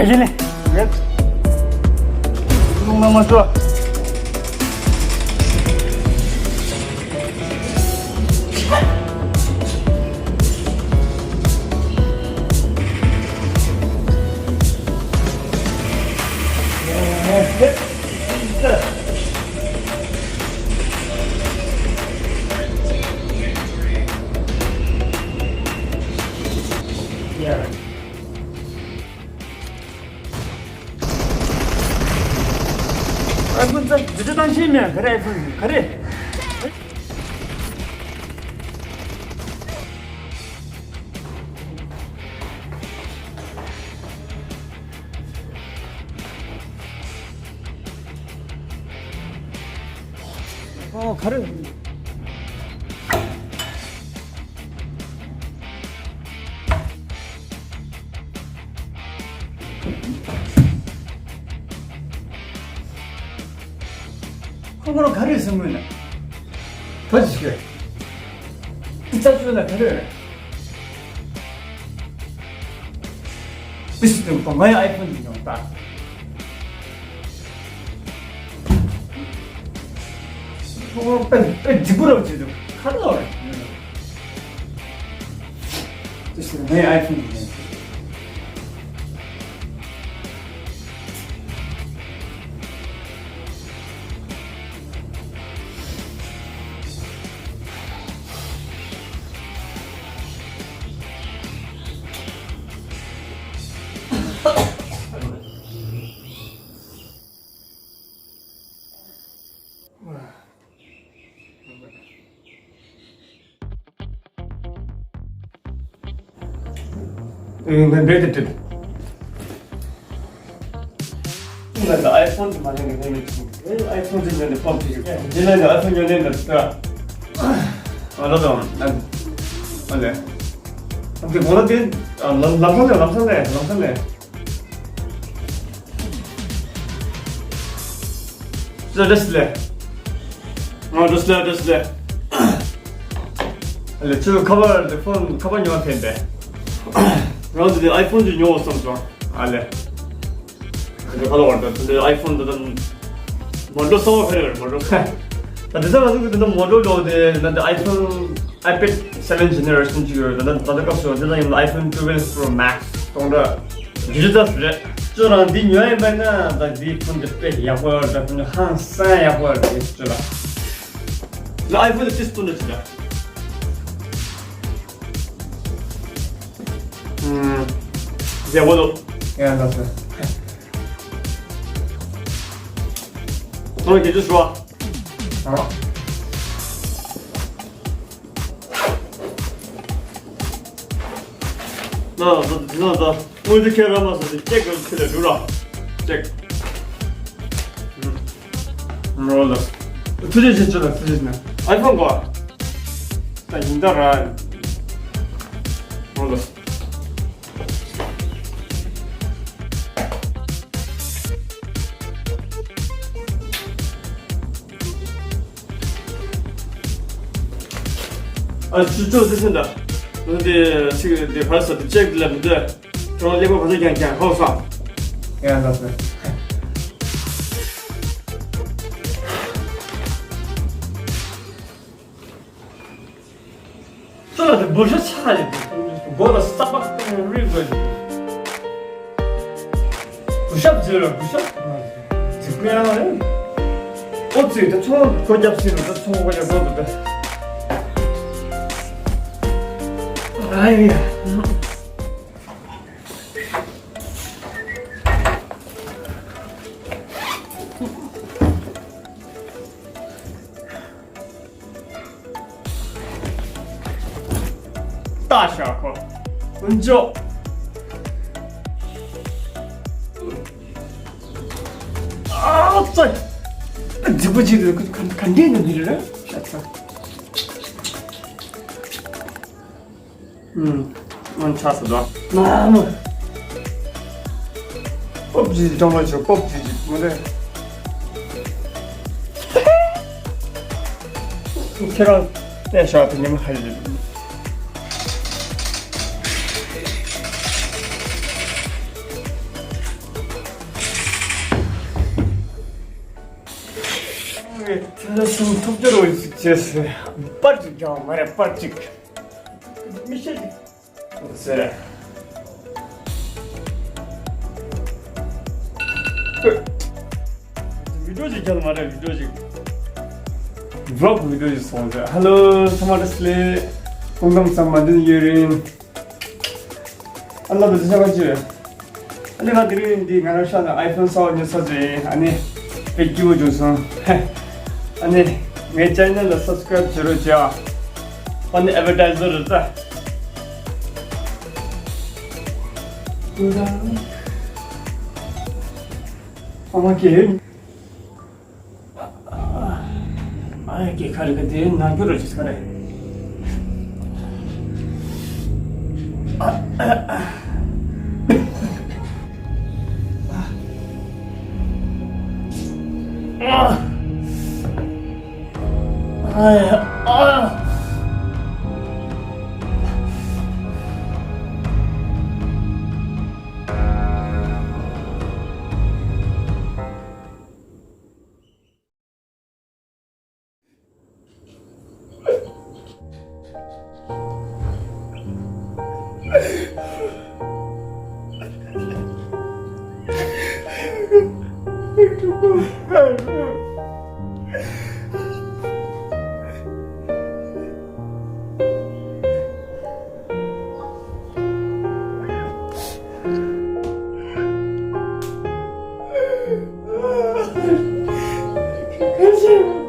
Pagini, lihat. Tunggu mama tua. Yeah. 아이폰 늦어 당시면 그래 아이폰 그래. 가래. 한번은 가래 쓰면 봐주시게. 이따주나 가래. 비슷한 방가의 아이폰이 나왔다. 빨리 뒤돌아오지. 카드가 비슷한 내 아이폰이. 네. 나 아이폰 좀 많이 내면 아이폰 좀 내는 펌프 줄게. 얘는 아이폰 연예인 같더라. 나도 난 맞네. 근데 뭐라든 남산래. 저 됐을래. 됐을래. 알레 저 커버 폰 커버 용한테인데. 그런데 내 아이폰 좀 요었어 좀 알레. 근데 하다 근데 아이폰도 뭘로 써 그래 뭘로. 나 대사가지고 너 뭘로 내 아이폰 아이패드 7 제너레이션 지금 나도 값어 내가 아이폰 12 프로 맥스 동다 주주다 그래. 저랑 네 녀에 맨나 나네 폰 때 야고 나 한산 야고 있잖아. 나 아이폰 10도 진짜. 이제 뭐도 야 나서 너는 계절 좋아. 나 오늘 이렇게 하면서 잭을 이렇게 누라 잭. 몰라. 투지했잖아. 아이폰 거. 나 인다라. 몰라. 진짜 됐습니다. 근데 지금 내 벌써 잭 들렸는데 저는 이거 가서 그냥 하고 쏴. 예, 알았어. 저한테 뭐셔 차라리 뭐라 스타벅스 때문에 우리 거지. 부샵 지으라 부샵? 그냥 하면 어찌 나 처음 거잡시는 나 처음 그냥 먹어도 돼. 아이야. 大小伙，温州。啊，这不记得看电影去了？下次。差不多。那么。PUBG 정말 저 PUBG 뭐래? Kira ne shopping mi halledelim? Evet, terasın topları oyuncakçısı. Parçık ya, var ya parçık. Bir şey. Mesela. Video çekelim hadi video çek. Vlog videosu olacak. Hello, Samarisli. Kungam Samadin Yerin. Allah bizi sevaji. Ali hadirin di garashana iPhone saonya saje. Ani peki wujusun. Ani me channel subscribe jaro ja. Ani advertiser da. Ama ki ay ke khar ke de na gyoro jis kare Kaçın.